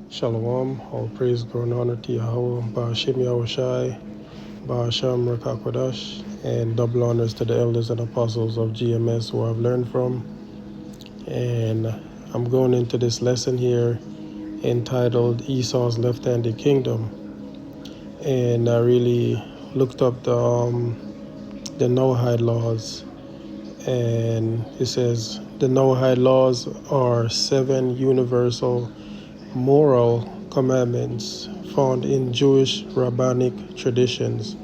Shalom, all praise, glory, and honor to Yahweh, Ba'ashem Yahushai, Ba'asham Rakakwadash, and double honors to the elders and apostles of GMS who I've learned from. And I'm going into this lesson here entitled Esau's Left-Handed Kingdom. And I really looked up the Noahide laws. And it says the Noahide laws are 7 universal moral commandments found in Jewish rabbinic traditions,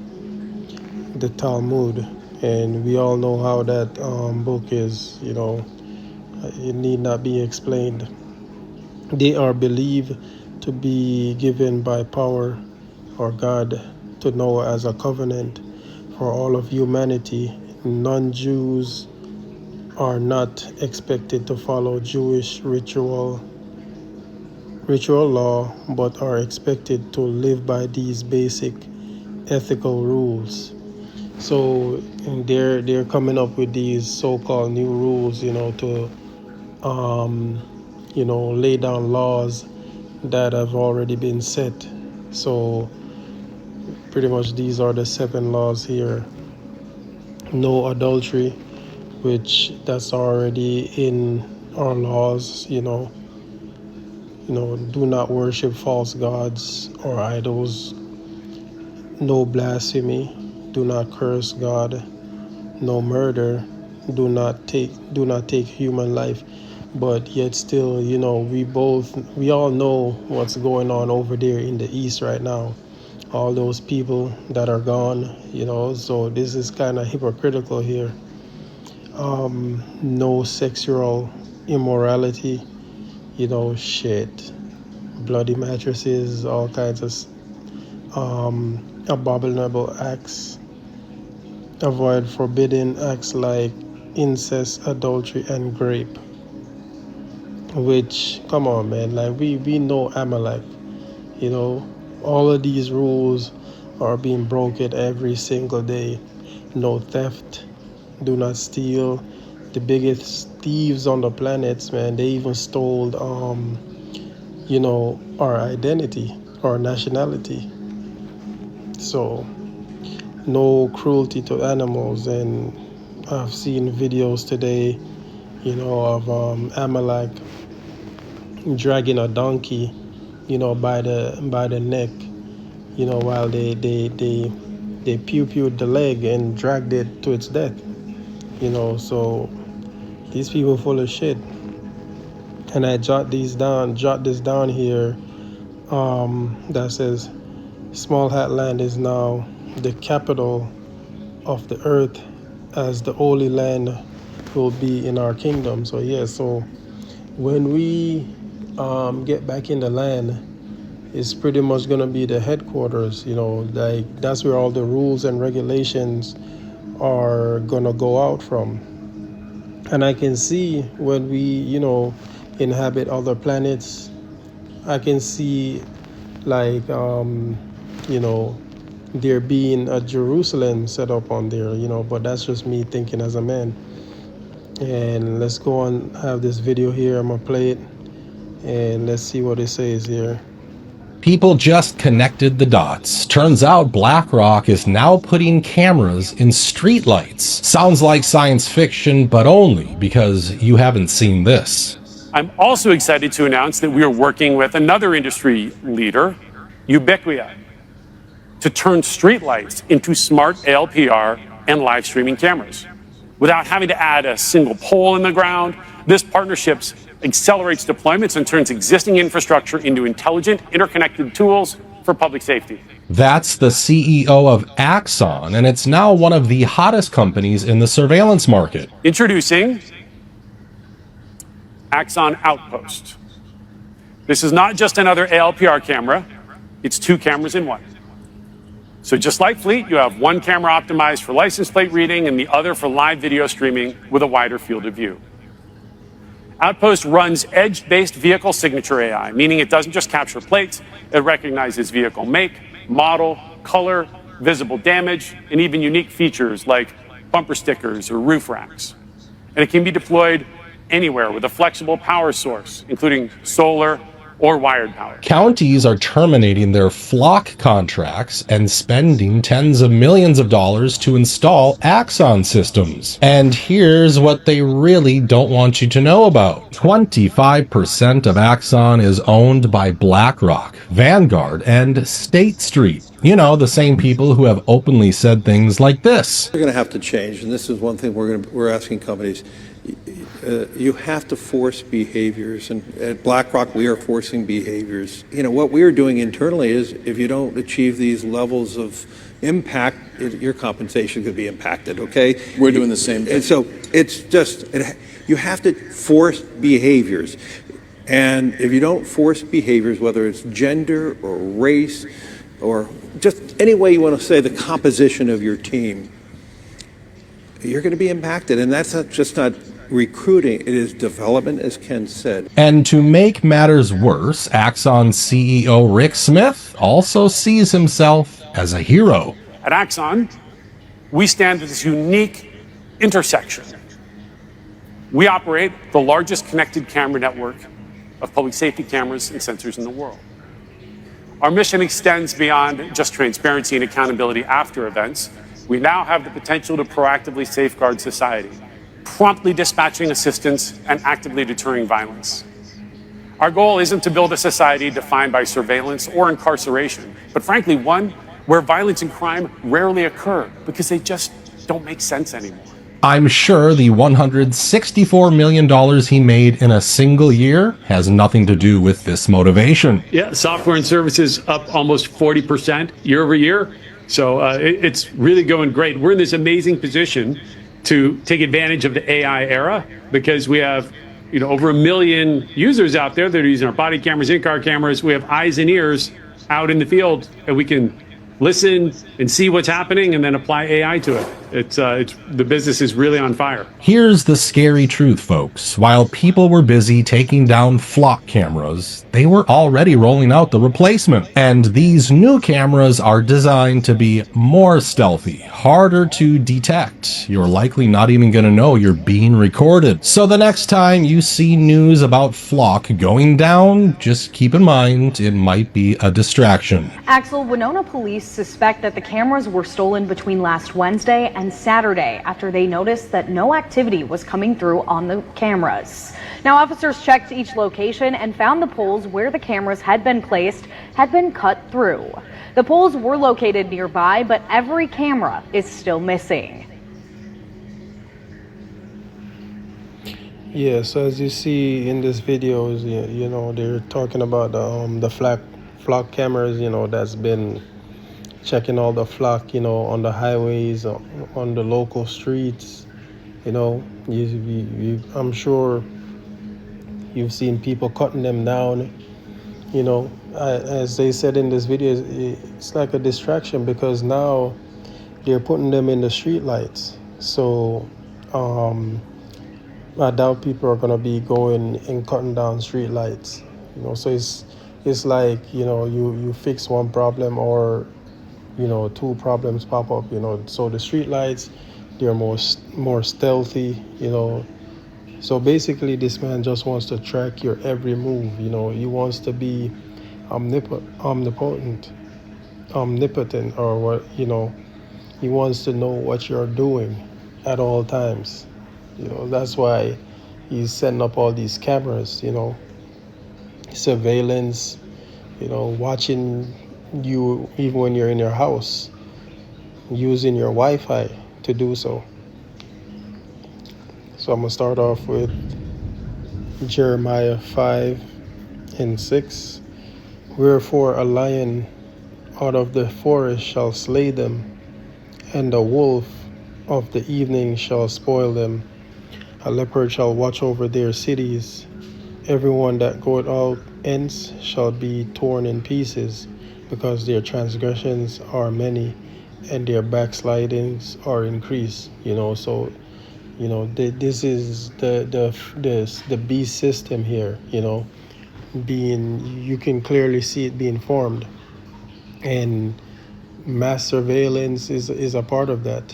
the Talmud. And we all know how that book is, it need not be explained. They are believed to be given by power or God to Noah as a covenant for all of humanity. Non-Jews are not expected to follow Jewish ritual law, but are expected to live by these basic ethical rules. So they're coming up with these so-called new rules, to lay down laws that have already been set. So pretty much these are the 7 laws here. No adultery, which that's already in our laws, do not worship false gods or idols. No blasphemy, do not curse God. No murder, do not take human life. But yet still, we all know what's going on over there in the East right now. All those people that are gone, so this is kind of hypocritical here. No sexual immorality, bloody mattresses, all kinds of abominable acts. Avoid forbidden acts like incest, adultery, and rape. Which, come on, man, like we know Amalek, all of these rules are being broken every single day. No theft, do not steal. The biggest thieves on the planet, man, they even stole, our identity, our nationality. So, no cruelty to animals. And I've seen videos today, of Amalek dragging a donkey, by the neck, while they pew-pewed the leg and dragged it to its death. So these people full of shit. And I jot this down here, that says Small Hat Land is now the capital of the earth, as the Holy Land will be in our kingdom. So so when we get back in the land, it's pretty much going to be the headquarters, like that's where all the rules and regulations are going to go out from. And I can see when we, inhabit other planets, I can see like, there being a Jerusalem set up on there, but that's just me thinking as a man. And let's go on, have this video here. I'm going to play it and let's see what it says here. People just connected the dots. Turns out BlackRock is now putting cameras in streetlights. Sounds like science fiction, but only because you haven't seen this. I'm also excited to announce that we are working with another industry leader, Ubiquia, to turn streetlights into smart ALPR and live streaming cameras. Without having to add a single pole in the ground, this partnership accelerates deployments and turns existing infrastructure into intelligent, interconnected tools for public safety. That's the CEO of Axon, and it's now one of the hottest companies in the surveillance market. Introducing Axon Outpost. This is not just another ALPR camera, it's 2 cameras in one. So just like Fleet, you have one camera optimized for license plate reading and the other for live video streaming with a wider field of view. Outpost runs edge-based vehicle signature AI, meaning it doesn't just capture plates, it recognizes vehicle make, model, color, visible damage, and even unique features like bumper stickers or roof racks. And it can be deployed anywhere with a flexible power source, including solar, or wired power. Counties are terminating their flock contracts and spending tens of millions of dollars to install Axon systems. And here's what they really don't want you to know about. 25% of Axon is owned by BlackRock, Vanguard, and State Street. You know, the same people who have openly said things like this. We're going to have to change, and this is one thing we're asking companies. You have to force behaviors, and at BlackRock we are forcing behaviors. You know, what we are doing internally is if you don't achieve these levels of impact, your compensation could be impacted, okay? We're doing the same thing. And so it's just, you have to force behaviors. And if you don't force behaviors, whether it's gender or race or just any way you want to say the composition of your team, you're going to be impacted. And that's not recruiting, it is development, as Ken said. And to make matters worse, Axon CEO Rick Smith also sees himself as a hero. At Axon, we stand at this unique intersection. We operate the largest connected camera network of public safety cameras and sensors in the world. Our mission extends beyond just transparency and accountability after events. We now have the potential to proactively safeguard society, promptly dispatching assistance and actively deterring violence. Our goal isn't to build a society defined by surveillance or incarceration, but frankly, one where violence and crime rarely occur because they just don't make sense anymore. I'm sure the $164 million he made in a single year has nothing to do with this motivation. Yeah, software and services up almost 40% year over year. So it's really going great. We're in this amazing position to take advantage of the AI era because we have, over 1 million users out there that are using our body cameras, in-car cameras. We have eyes and ears out in the field, and we can listen and see what's happening and then apply AI to it. It's the business is really on fire. Here's the scary truth, folks. While people were busy taking down flock cameras, they were already rolling out the replacement. And these new cameras are designed to be more stealthy, harder to detect. You're likely not even going to know you're being recorded. So the next time you see news about flock going down, just keep in mind it might be a distraction. Axel, Winona police suspect that the cameras were stolen between last Wednesday and Saturday after they noticed that no activity was coming through on the cameras. Now, officers checked each location and found the poles where the cameras had been placed had been cut through. The poles were located nearby, but every camera is still missing. Yes, as you see in this videos, they're talking about the flock cameras, that's been checking all the flock, on the highways, on the local streets. I'm sure you've seen people cutting them down. As they said in this video, it's like a distraction because now they're putting them in the street lights. So I doubt people are gonna be going and cutting down street lights. So it's like you fix one problem or two problems pop up. So the street lights, they're more stealthy. So basically, this man just wants to track your every move. He wants to be omnipotent, or what. He wants to know what you're doing at all times. That's why he's setting up all these cameras. Surveillance. Watching you even when you're in your house, using your Wi-Fi to do so. So I'm gonna start off with Jeremiah 5:6. Wherefore a lion out of the forest shall slay them, and the wolf of the evening shall spoil them. A leopard shall watch over their cities. Everyone that goeth out hence shall be torn in pieces, because their transgressions are many and their backslidings are increased. So this is the beast system here. You can clearly see it being formed, and mass surveillance is a part of that.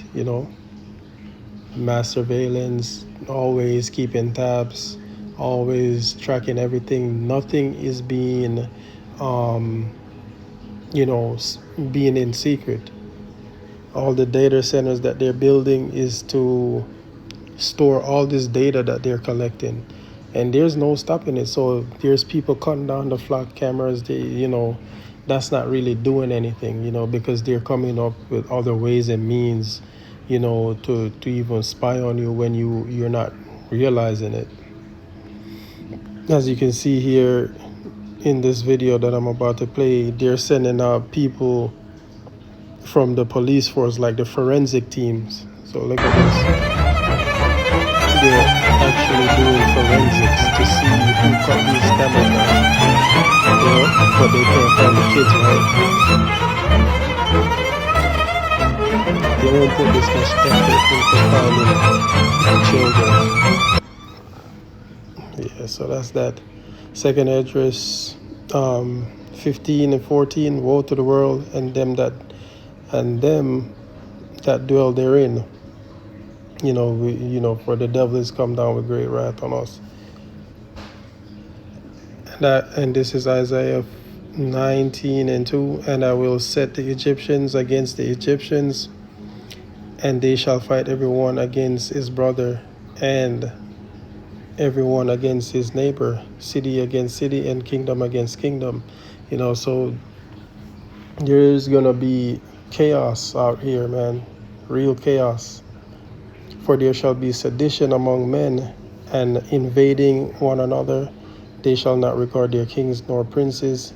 Mass surveillance, always keeping tabs always tracking everything. Nothing is being, being in secret. All the data centers that they're building is to store all this data that they're collecting, and there's no stopping it. So there's people cutting down the flat cameras. That's not really doing anything, because they're coming up with other ways and means, to even spy on you when you're not realizing it. As you can see here in this video that I'm about to play, they're sending out people from the police force, like the forensic teams. So look at this. They're actually doing forensics to see who cut these cameras down. But they can't find the kids, right? They won't put this much effort into finding children. Yeah, so that's that. Second address, 15 and 14. Woe to the world and them that dwell therein. For the devil is come down with great wrath on us. And this is Isaiah 19 and 2. And I will set the Egyptians against the Egyptians, and they shall fight everyone against his brother, and everyone against his neighbor, city against city, and kingdom against kingdom. So there's gonna be chaos out here, man. Real chaos. For there shall be sedition among men, and invading one another. They shall not regard their kings nor princes,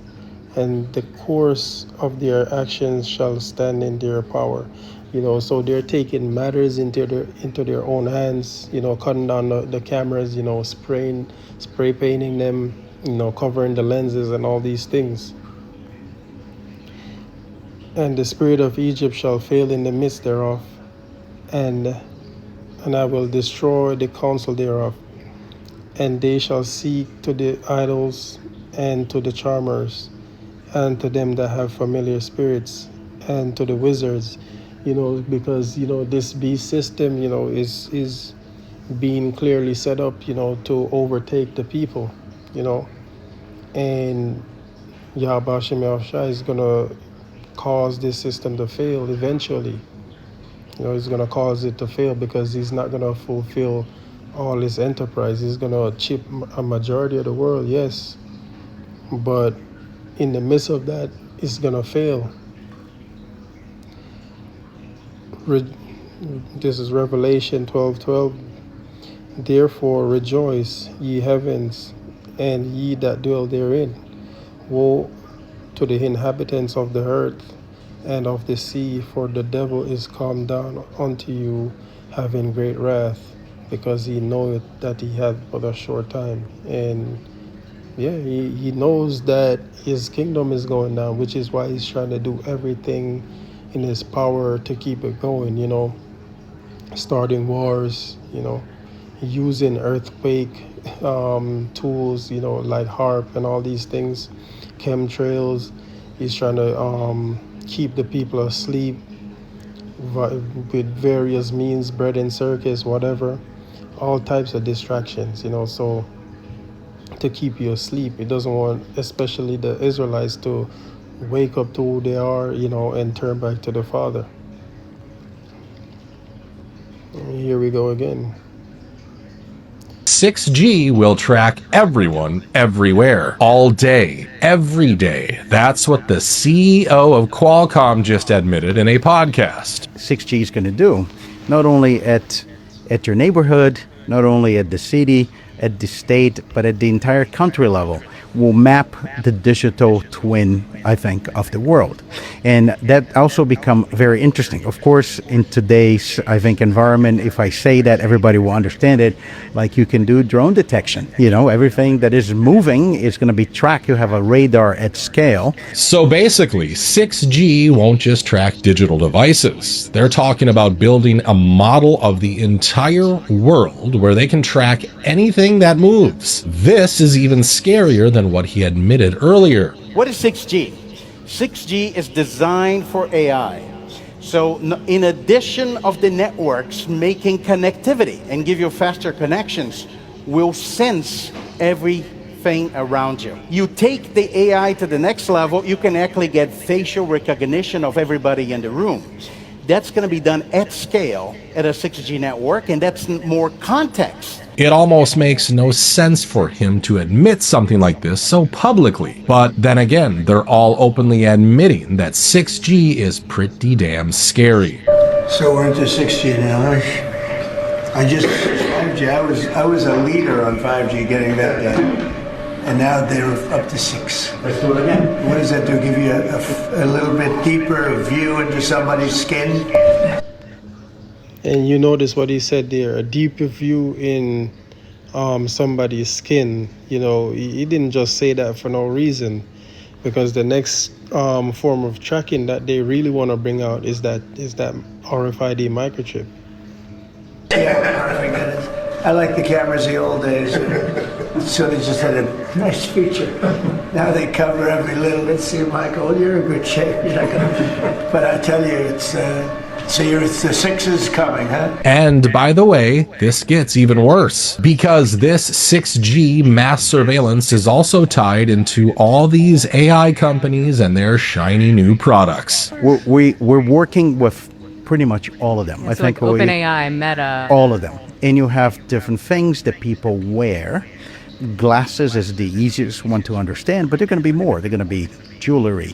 and the course of their actions shall stand in their power. So they're taking matters into their own hands, cutting down the cameras, spray painting them, covering the lenses and all these things. And the spirit of Egypt shall fail in the midst thereof, and I will destroy the counsel thereof. And they shall seek to the idols and to the charmers, and to them that have familiar spirits, and to the wizards, because this beast system, is being clearly set up, to overtake the people, and Yahweh Shem Yahushua is gonna cause this system to fail eventually. He's gonna cause it to fail because he's not gonna fulfill all his enterprise. He's gonna chip a majority of the world, yes, but in the midst of that, it's gonna fail. This is Revelation 12:12. Therefore rejoice, ye heavens, and ye that dwell therein. Woe to the inhabitants of the earth and of the sea, for the devil is come down unto you, having great wrath, because he knoweth that he hath but a short time. And he knows that his kingdom is going down, which is why he's trying to do everything in his power to keep it going, starting wars, using earthquake tools, like HAARP and all these things, chemtrails. He's trying to keep the people asleep with various means, bread and circus, whatever, all types of distractions, so to keep you asleep. He doesn't want, especially the Israelites, to wake up to who they are, and turn back to the Father. And here we go again. 6G will track everyone everywhere, all day, every day. That's what the CEO of Qualcomm just admitted in a podcast. 6G is going to do, not only at your neighborhood, not only at the city, at the state, but at the entire country level, will map the digital twin, I think, of the world. And that also become very interesting. Of course, in today's, I think, environment, if I say that, everybody will understand it. Like, you can do drone detection. Everything that is moving is going to be tracked. You have a radar at scale. So basically, 6G won't just track digital devices. They're talking about building a model of the entire world where they can track anything that moves. This is even scarier than what he admitted earlier. What is 6G? 6G is designed for AI. So in addition of the networks making connectivity and give you faster connections, will sense everything around you. You take the AI to the next level, you can actually get facial recognition of everybody in the room. That's going to be done at scale at a 6G network, and that's more context. It almost makes no sense for him to admit something like this so publicly. But then again, they're all openly admitting that 6G is pretty damn scary. So we're into 6G now. I just 5G. I was a leader on 5G, getting that done, and now they're up to 6. Let's do it again. What does that do? Give you a little bit deeper view into somebody's skin? And you notice what he said there, a deeper view in somebody's skin. You know, he didn't just say that for no reason, because the next form of tracking that they really want to bring out is that RFID microchip. Yeah, I like the cameras the old days. So they just had a nice feature. Now they cover every little. Let's see, Michael, you're in good shape. You're not gonna, but I tell you, it's the 6 is coming, huh? And by the way, this gets even worse, because this 6G mass surveillance is also tied into all these AI companies and their shiny new products. We're working with pretty much all of them. Yeah, so like OpenAI, Meta. All of them. And you have different things that people wear. Glasses is the easiest one to understand, but there are going to be more. They're going to be jewelry,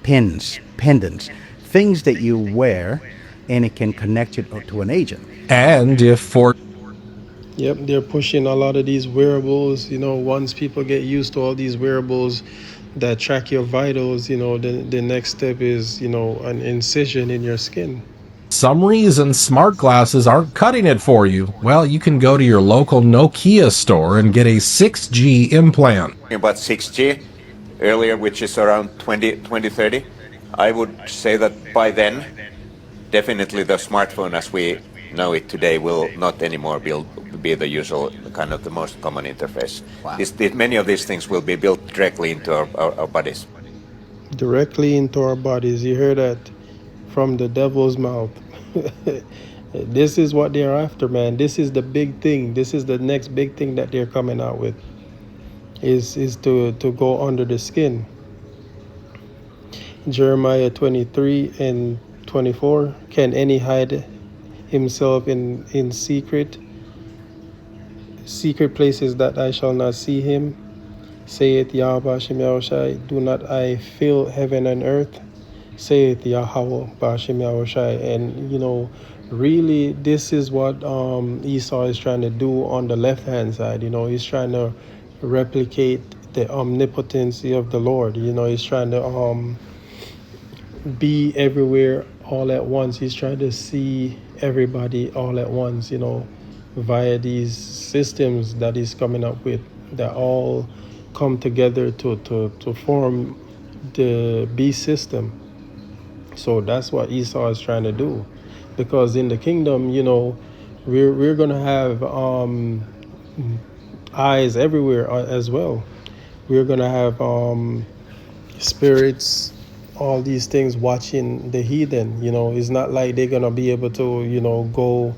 pins, pendants, things that you wear, and it can connect you to an agent. And if for Yep, they're pushing a lot of these wearables. You know, once people get used to all these wearables that track your vitals, you know, the next step is, you know, an incision in your skin. some reason smart glasses aren't cutting it for you, well, you can go to your local Nokia store and get a 6G implant. About 6G earlier, which is around 2030, I would say that by then, definitely the smartphone as we know it today will not anymore be the usual kind of the most common interface. Wow. Many of these things will be built directly into our bodies. Directly into our bodies. You hear that from the devil's mouth. This is what they're after, man. This is the big thing. This is the next big thing that they're coming out with, is to go under the skin. Jeremiah 23 and 24. Can any hide himself in secret places that I shall not see him? Saith Yahweh Hashem Yahushai, do not I fill heaven and earth? Saith Yahweh Hashem Yahushai. And, you know, really, this is what Esau is trying to do on the left-hand side. You know, he's trying to replicate the omnipotency of the Lord. You know, he's trying to be everywhere all at once. He's trying to see everybody all at once, you know, via these systems that he's coming up with that all come together to form the beast system. So that's what Esau is trying to do, because in the kingdom, you know, we're gonna have eyes everywhere as well. We're gonna have spirits, all these things watching the heathen. You know, it's not like they're gonna be able to, you know, go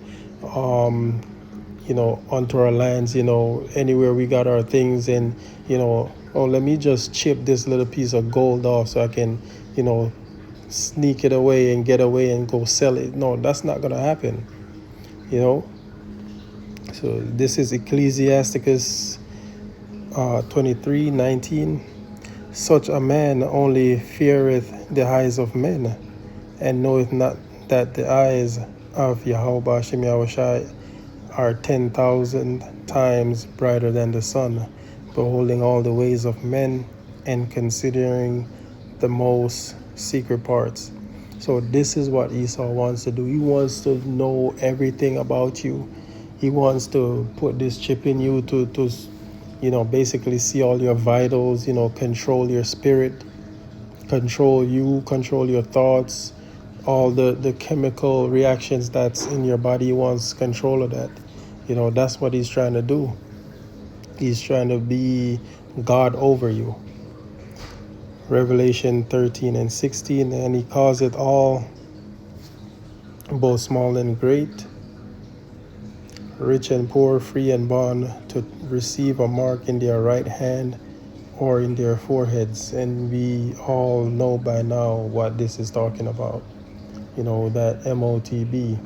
you know, onto our lands, you know, anywhere we got our things, and, you know, oh, let me just chip this little piece of gold off so I can, you know, sneak it away and get away and go sell it. No, that's not gonna happen, you know. So this is Ecclesiasticus 23:19. Such a man only feareth the eyes of men, and knoweth not that the eyes of Yahweh Hashem Yahushai are 10,000 times brighter than the sun, beholding all the ways of men and considering the most secret parts. So this is what Esau wants to do. He wants to know everything about you. He wants to put this chip in you to you know, basically see all your vitals, you know, control your spirit, control you, control your thoughts, all the chemical reactions that's in your body. He wants control of that. You know, that's what he's trying to do. He's trying to be God over you. Revelation 13 and 16, and he calls it all, both small and great. rich and poor, free and bond, to receive a mark in their right hand or in their foreheads. And we all know by now what this is talking about. You know, that MOTB,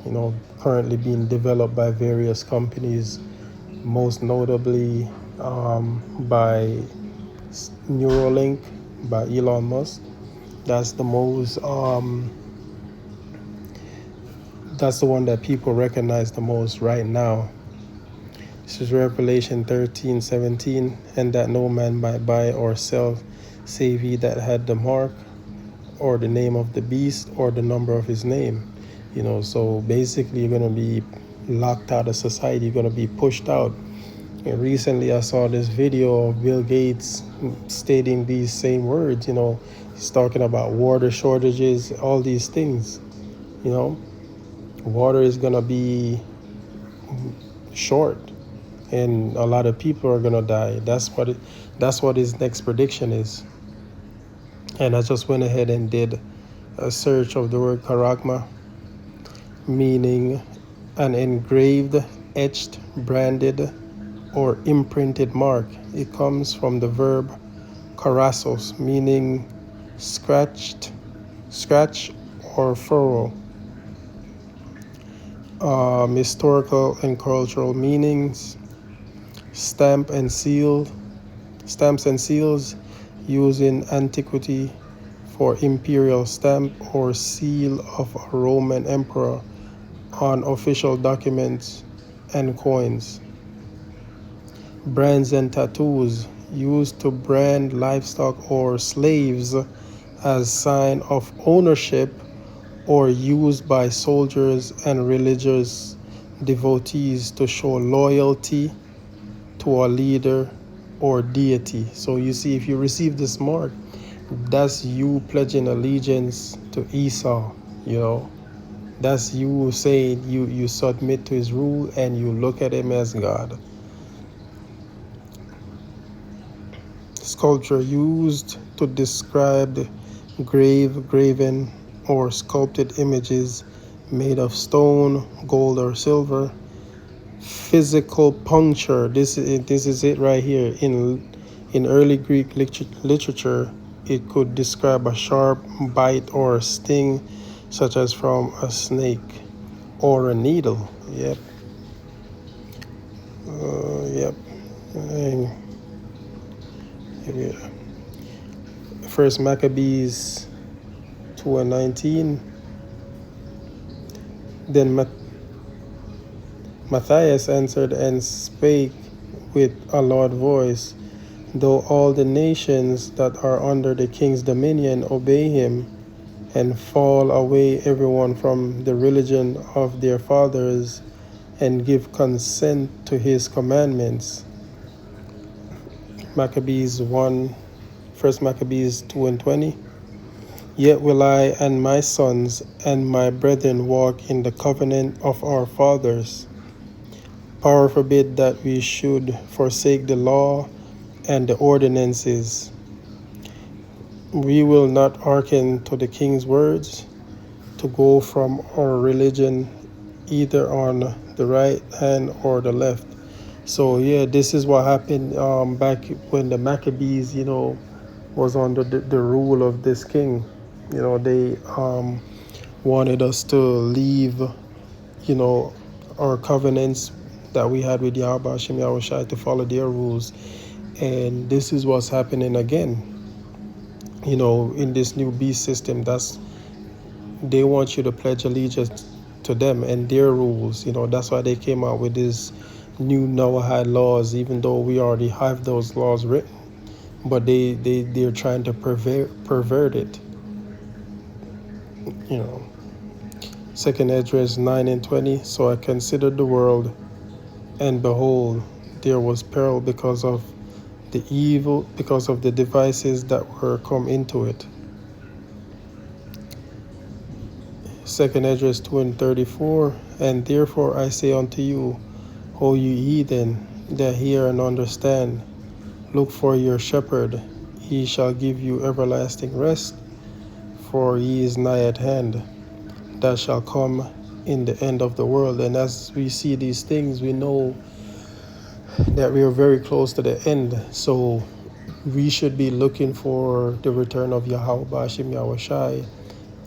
you know, currently being developed by various companies, most notably by Neuralink, by Elon Musk. That's the most, that's the one that people recognize the most right now. This is Revelation 13:17, and that no man might buy or sell save he that had the mark or the name of the beast or the number of his name. You know, so basically you're going to be locked out of society. You're going to be pushed out. And recently I saw this video of Bill Gates stating these same words. You know, he's talking about water shortages, all these things. You know, water is going to be short and a lot of people are going to die. That's what his next prediction is. And I just went ahead and did a search of the word charagma, meaning an engraved, etched, branded, or imprinted mark. It comes from the verb karazos, meaning scratch or furrow. Historical and cultural meanings: stamps and seals used in antiquity for imperial stamp or seal of a Roman emperor on official documents and coins. Brands and tattoos used to brand livestock or slaves as sign of ownership, or used by soldiers and religious devotees to show loyalty to a leader or deity. So you see, if you receive this mark, that's you pledging allegiance to Esau. You know, that's you saying you submit to his rule and you look at him as God. Sculpture used to describe graven or sculpted images made of stone, gold, or silver. Physical puncture. This is it right here. In early Greek literature, it could describe a sharp bite or a sting, such as from a snake or a needle. Yep. And here we are. First Maccabees 2:19. Then Matthias answered and spake with a loud voice, though all the nations that are under the king's dominion obey him, and fall away everyone from the religion of their fathers, and give consent to his commandments. First Maccabees 2:20. Yet will I and my sons and my brethren walk in the covenant of our fathers. Power forbid that we should forsake the law and the ordinances. We will not hearken to the king's words, to go from our religion either on the right hand or the left. So yeah, this is what happened back when the Maccabees, you know, was under the rule of this king. You know, they wanted us to leave, you know, our covenants that we had with Yahweh Hashem Yahushai, to follow their rules. And this is what's happening again. You know, in this new beast system, they want you to pledge allegiance to them and their rules. You know, that's why they came out with this new Noahide laws, even though we already have those laws written. But they're trying to pervert it. You know, 2 Esdras 9:20. So I considered the world, and behold, there was peril because of the devices that were come into it. 2 Esdras 2:34. And therefore I say unto you, O you heathen, that hear and understand, look for your shepherd, he shall give you everlasting rest, for he is nigh at hand, that shall come in the end of the world. And as we see these things, we know that we are very close to the end. So we should be looking for the return of Yahweh Bashim Yahushai,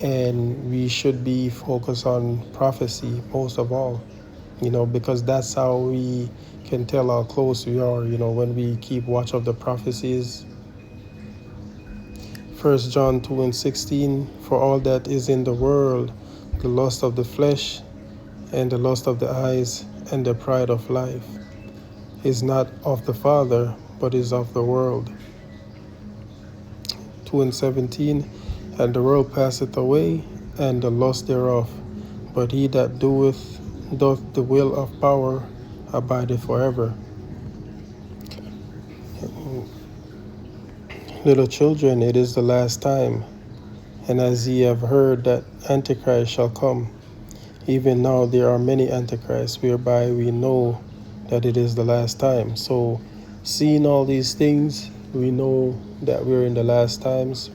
and we should be focused on prophecy most of all, because that's how we can tell how close we are, when we keep watch of the prophecies. 1 John 2:16, for all that is in the world, the lust of the flesh and the lust of the eyes and the pride of life is not of the Father, but is of the world. 2:17, and the world passeth away, and the lust thereof, but he that doth the will of power abideth forever. Little children, it is the last time, and as ye have heard that Antichrist shall come, even now there are many Antichrists, whereby we know that it is the last time. So, seeing all these things, we know that we're in the last times,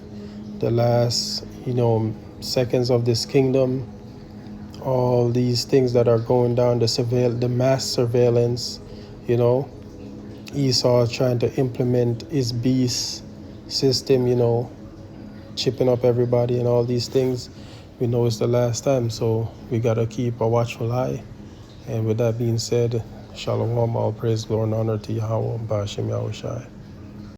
the last, seconds of this kingdom. All these things that are going down, the mass surveillance, Esau trying to implement his beast system, chipping up everybody and all these things. We know it's the last time, so we gotta keep a watchful eye. And with that being said, Shalom, all praise, glory, and honor to Yahweh, Ba'ashem Yahushai.